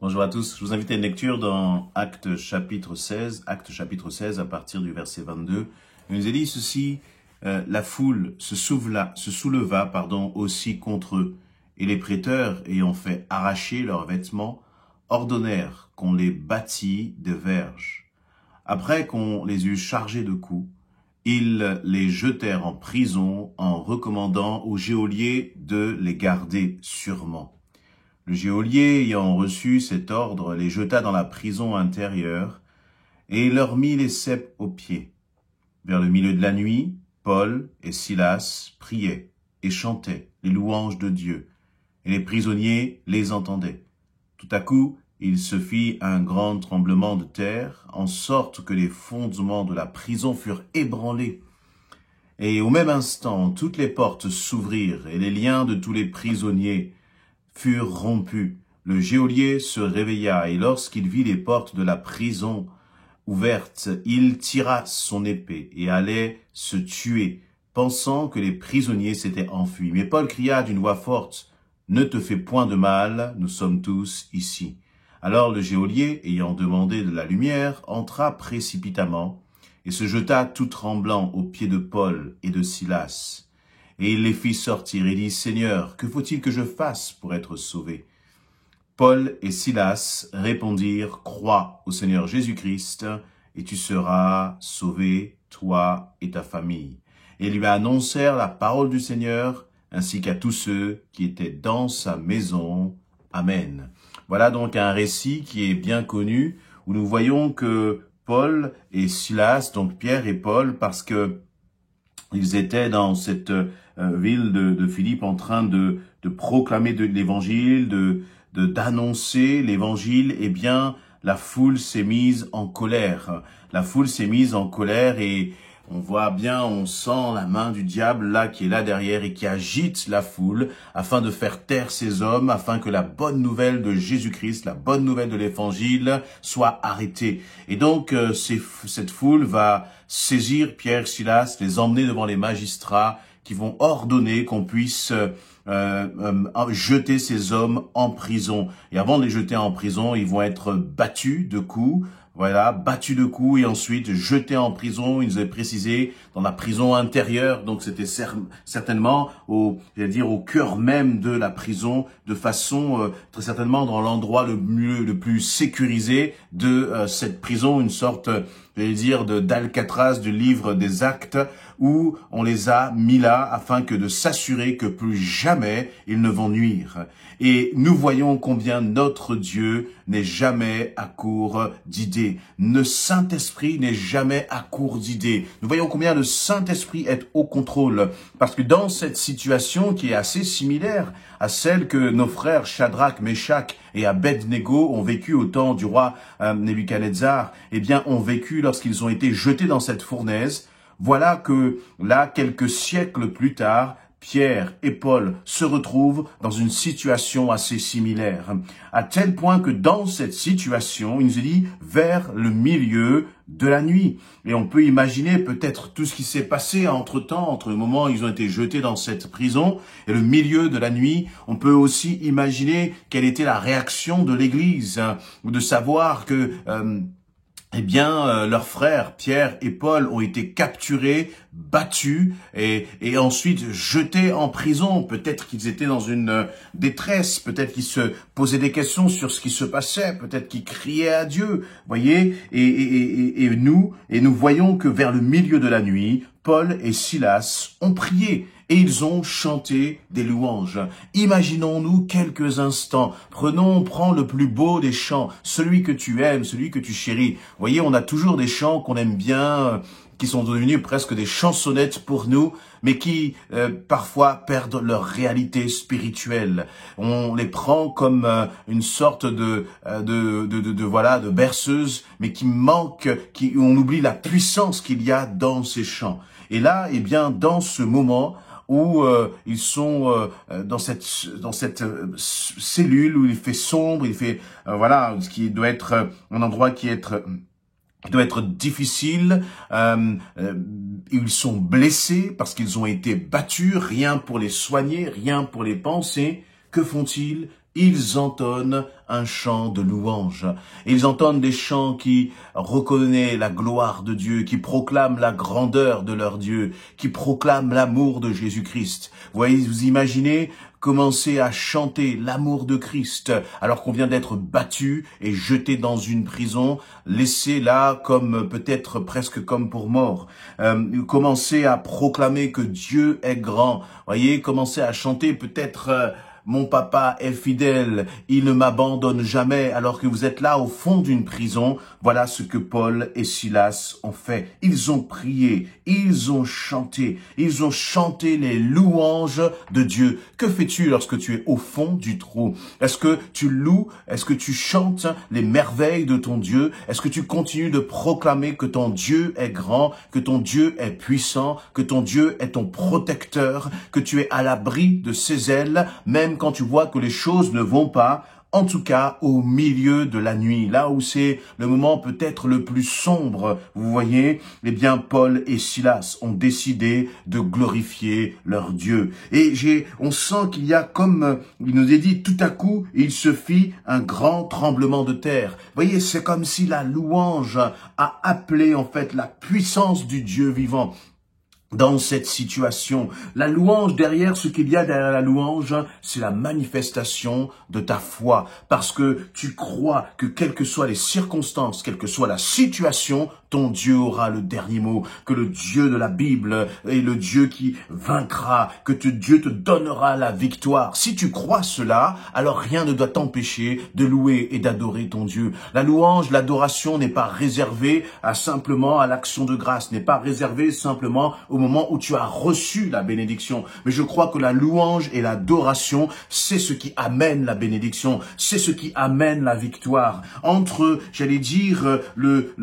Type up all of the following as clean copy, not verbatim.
Bonjour à tous, je vous invite à une lecture dans Actes chapitre 16 à partir du verset 22. Il nous est dit ceci, la foule se souleva aussi contre eux, et les prêteurs, ayant fait arracher leurs vêtements, ordonnèrent qu'on les bâtît de verges. Après qu'on les eut chargés de coups, ils les jetèrent en prison en recommandant aux geôliers de les garder sûrement. Le geôlier, ayant reçu cet ordre, les jeta dans la prison intérieure et leur mit les ceps aux pieds. Vers le milieu de la nuit, Paul et Silas priaient et chantaient les louanges de Dieu, et les prisonniers les entendaient. Tout à coup, il se fit un grand tremblement de terre, en sorte que les fondements de la prison furent ébranlés. Et au même instant, toutes les portes s'ouvrirent et les liens de tous les prisonniers furent rompus. Le geôlier se réveilla et lorsqu'il vit les portes de la prison ouvertes, il tira son épée et allait se tuer, pensant que les prisonniers s'étaient enfuis. Mais Paul cria d'une voix forte, « Ne te fais point de mal, nous sommes tous ici. » Alors le geôlier, ayant demandé de la lumière, entra précipitamment et se jeta tout tremblant aux pieds de Paul et de Silas. Et il les fit sortir et dit, « Seigneur, que faut-il que je fasse pour être sauvé ?» Paul et Silas répondirent, « Crois au Seigneur Jésus-Christ, et tu seras sauvé, toi et ta famille. » Et lui annoncèrent la parole du Seigneur, ainsi qu'à tous ceux qui étaient dans sa maison. Amen. Voilà donc un récit qui est bien connu, où nous voyons que Paul et Silas, donc Pierre et Paul, parce que ils étaient dans cette ville de Philippe en train de proclamer l'évangile, d'annoncer l'évangile, eh bien, la foule s'est mise en colère. La foule s'est mise en colère et on voit bien, on sent la main du diable là, qui est là derrière et qui agite la foule afin de faire taire ces hommes, afin que la bonne nouvelle de Jésus-Christ, la bonne nouvelle de l'évangile soit arrêtée. Et donc, cette foule va saisir Pierre, Silas, les emmener devant les magistrats qui vont ordonner qu'on puisse jeter ces hommes en prison. Et avant de les jeter en prison, ils vont être battus de coups. Voilà, battus de coups et ensuite jetés en prison. Il nous est précisé dans la prison intérieure. Donc c'était certainement au cœur même de la prison, de façon très certainement dans l'endroit le plus sécurisé de cette prison, une sorte, d'Alcatraz du livre des Actes, où on les a mis là afin que de s'assurer que plus jamais ils ne vont nuire. Et nous voyons combien notre Dieu n'est jamais à court d'idées. Le Saint-Esprit n'est jamais à court d'idées. Nous voyons combien le Saint-Esprit est au contrôle. Parce que dans cette situation qui est assez similaire à celle que nos frères Shadrach, Meshach et Abed-Nego ont vécu au temps du roi Nebuchadnezzar, eh bien, ont vécu lorsqu'ils ont été jetés dans cette fournaise. Voilà que là, quelques siècles plus tard, Pierre et Paul se retrouvent dans une situation assez similaire, à tel point que dans cette situation, il nous est dit vers le milieu de la nuit. Et on peut imaginer peut-être tout ce qui s'est passé entre-temps, entre le moment où ils ont été jetés dans cette prison et le milieu de la nuit. On peut aussi imaginer quelle était la réaction de l'Église, ou de savoir que leurs frères, Pierre et Paul, ont été capturés, battus et ensuite jetés en prison. Peut-être qu'ils étaient dans une détresse, peut-être qu'ils se posaient des questions sur ce qui se passait, peut-être qu'ils criaient à Dieu, voyez. Et nous voyons que vers le milieu de la nuit, Paul et Silas ont prié. Et ils ont chanté des louanges. Imaginons-nous quelques instants. Prends le plus beau des chants, celui que tu aimes, celui que tu chéris. Vous voyez, on a toujours des chants qu'on aime bien, qui sont devenus presque des chansonnettes pour nous, mais qui parfois perdent leur réalité spirituelle. On les prend comme une sorte de berceuse, mais qui manque, on oublie la puissance qu'il y a dans ces chants. Et là, eh bien, dans ce moment où ils sont dans cette cellule où il fait sombre, il fait ce qui doit être un endroit qui doit être difficile. Ils sont blessés parce qu'ils ont été battus, rien pour les soigner, rien pour les panser. Que font-ils? ils entonnent un chant de louange. Ils entendent des chants qui reconnaissent la gloire de Dieu, qui proclament la grandeur de leur Dieu, qui proclament l'amour de Jésus-Christ. Vous imaginez commencer à chanter l'amour de Christ alors qu'on vient d'être battu et jeté dans une prison, laissé là comme peut-être presque comme pour mort. Commencer à proclamer que Dieu est grand. Voyez, commencer à chanter peut-être mon papa est fidèle, il ne m'abandonne jamais, alors que vous êtes là au fond d'une prison. Voilà ce que Paul et Silas ont fait. Ils ont prié, ils ont chanté les louanges de Dieu. Que fais-tu lorsque tu es au fond du trou? Est-ce que tu loues? Est-ce que tu chantes les merveilles de ton Dieu? Est-ce que tu continues de proclamer que ton Dieu est grand, que ton Dieu est puissant, que ton Dieu est ton protecteur, que tu es à l'abri de ses ailes, même quand tu vois que les choses ne vont pas, en tout cas au milieu de la nuit, là où c'est le moment peut-être le plus sombre, vous voyez, eh bien Paul et Silas ont décidé de glorifier leur Dieu. Et on sent qu'il y a comme, il nous est dit, tout à coup, il se fit un grand tremblement de terre. Vous voyez, c'est comme si la louange a appelé en fait la puissance du Dieu vivant. Dans cette situation, la louange, derrière ce qu'il y a derrière la louange, c'est la manifestation de ta foi. Parce que tu crois que quelles que soient les circonstances, quelle que soit la situation, ton Dieu aura le dernier mot, que le Dieu de la Bible est le Dieu qui vaincra, que Dieu te donnera la victoire. Si tu crois cela, alors rien ne doit t'empêcher de louer et d'adorer ton Dieu. La louange, l'adoration n'est pas réservée simplement à l'action de grâce, n'est pas réservée simplement au moment où tu as reçu la bénédiction. Mais je crois que la louange et l'adoration, c'est ce qui amène la bénédiction, c'est ce qui amène la victoire. Entre, j'allais dire, le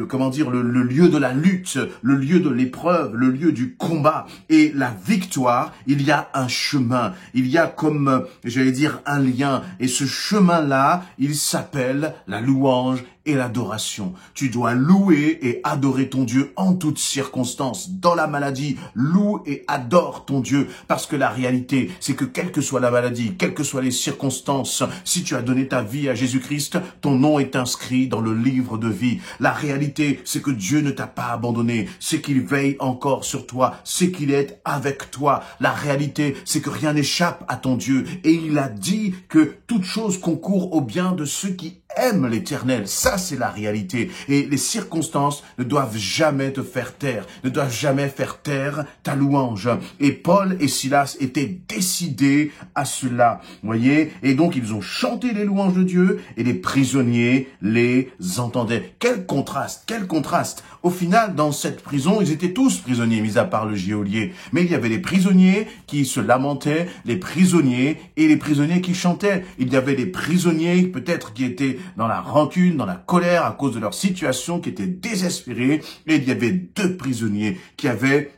lieu de la lutte, le lieu de l'épreuve, le lieu du combat et la victoire, il y a un chemin, il y a comme, j'allais dire, un lien. Et ce chemin-là, il s'appelle la louange et l'adoration. Tu dois louer et adorer ton Dieu en toutes circonstances. Dans la maladie, loue et adore ton Dieu. Parce que la réalité, c'est que quelle que soit la maladie, quelles que soient les circonstances, si tu as donné ta vie à Jésus-Christ, ton nom est inscrit dans le livre de vie. La réalité, c'est que Dieu ne t'a pas abandonné. C'est qu'il veille encore sur toi. C'est qu'il est avec toi. La réalité, c'est que rien n'échappe à ton Dieu. Et il a dit que toute chose concourt au bien de ceux qui aiment l'Éternel. Ça, c'est la réalité. Et les circonstances ne doivent jamais te faire taire, ne doivent jamais faire taire ta louange. Et Paul et Silas étaient décidés à cela. Vous voyez? Et donc, ils ont chanté les louanges de Dieu et les prisonniers les entendaient. Quel contraste! Quel contraste! Au final, dans cette prison, ils étaient tous prisonniers, mis à part le geôlier. Mais il y avait les prisonniers qui se lamentaient, les prisonniers et les prisonniers qui chantaient. Il y avait les prisonniers, peut-être, qui étaient dans la rancune, dans la colère à cause de leur situation, qui étaient désespérés. Et il y avait deux prisonniers qui avaient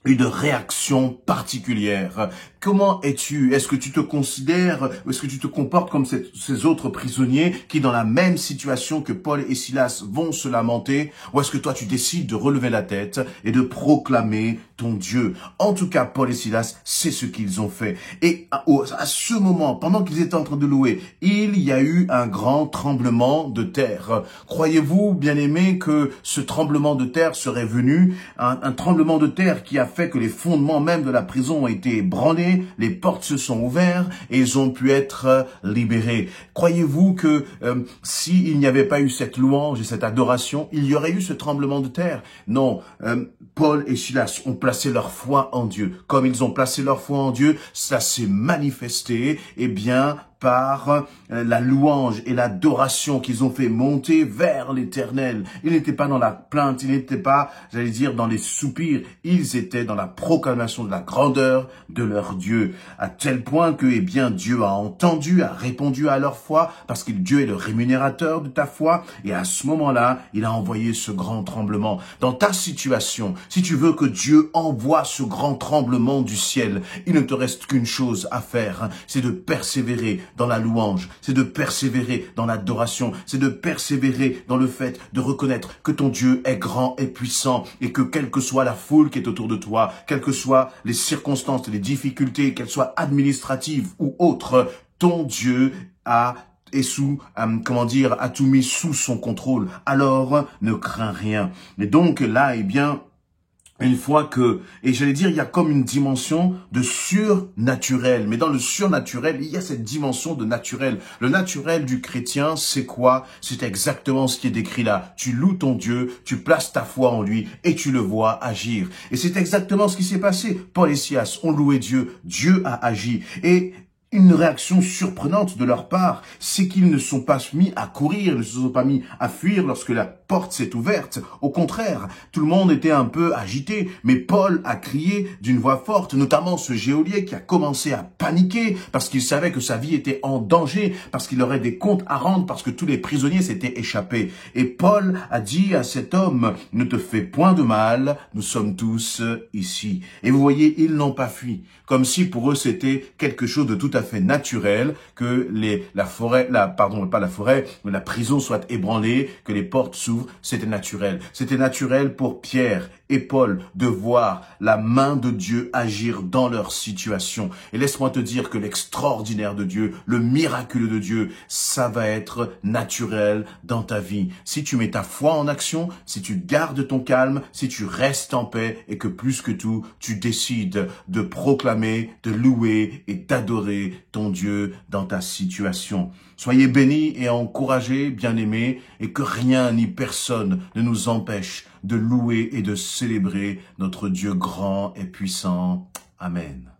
une réaction particulière. Comment es-tu? Est-ce que tu te considères, ou est-ce que tu te comportes comme ces autres prisonniers qui, dans la même situation que Paul et Silas, vont se lamenter? Ou est-ce que toi, tu décides de relever la tête et de proclamer ton Dieu? En tout cas, Paul et Silas, c'est ce qu'ils ont fait. Et à ce moment, pendant qu'ils étaient en train de louer, il y a eu un grand tremblement de terre. Croyez-vous, bien-aimés, que ce tremblement de terre serait venu, un tremblement de terre qui a fait que les fondements même de la prison ont été ébranlés, les portes se sont ouvertes et ils ont pu être libérés. Croyez-vous que s'il n'y avait pas eu cette louange et cette adoration, il y aurait eu ce tremblement de terre? Non, Paul et Silas ont placé leur foi en Dieu. Comme ils ont placé leur foi en Dieu, ça s'est manifesté, eh bien, par la louange et l'adoration qu'ils ont fait monter vers l'Éternel. Ils n'étaient pas dans la plainte, ils n'étaient pas, j'allais dire, dans les soupirs. Ils étaient dans la proclamation de la grandeur de leur Dieu. À tel point que, eh bien, Dieu a entendu, a répondu à leur foi, parce que Dieu est le rémunérateur de ta foi. Et à ce moment-là, il a envoyé ce grand tremblement. Dans ta situation, si tu veux que Dieu envoie ce grand tremblement du ciel, il ne te reste qu'une chose à faire, c'est de persévérer dans la louange, c'est de persévérer dans l'adoration, c'est de persévérer dans le fait de reconnaître que ton Dieu est grand et puissant et que quelle que soit la foule qui est autour de toi, quelles que soient les circonstances, les difficultés, qu'elles soient administratives ou autres, ton Dieu a tout mis sous son contrôle. Alors, ne crains rien. Et donc là, eh bien, une fois que, et j'allais dire, il y a comme une dimension de surnaturel. Mais dans le surnaturel, il y a cette dimension de naturel. Le naturel du chrétien, c'est quoi? C'est exactement ce qui est décrit là. Tu loues ton Dieu, tu places ta foi en lui et tu le vois agir. Et c'est exactement ce qui s'est passé. Paul et Silas ont loué Dieu. Dieu a agi. Et une réaction surprenante de leur part, c'est qu'ils ne sont pas mis à courir, ne se sont pas mis à fuir lorsque la porte s'est ouverte. Au contraire, tout le monde était un peu agité, mais Paul a crié d'une voix forte, notamment ce geôlier qui a commencé à paniquer parce qu'il savait que sa vie était en danger, parce qu'il aurait des comptes à rendre, parce que tous les prisonniers s'étaient échappés. Et Paul a dit à cet homme, ne te fais point de mal, nous sommes tous ici. Et vous voyez, ils n'ont pas fui, comme si pour eux c'était quelque chose de tout à fait naturel que la prison soit ébranlée, que les portes s'ouvrent, c'était naturel. C'était naturel pour Pierre et Paul de voir la main de Dieu agir dans leur situation. Et laisse-moi te dire que l'extraordinaire de Dieu, le miraculeux de Dieu, ça va être naturel dans ta vie. Si tu mets ta foi en action, si tu gardes ton calme, si tu restes en paix et que plus que tout, tu décides de proclamer, de louer et d'adorer ton Dieu dans ta situation. Soyez bénis et encouragés, bien-aimés, et que rien ni personne ne nous empêche de louer et de célébrer notre Dieu grand et puissant. Amen.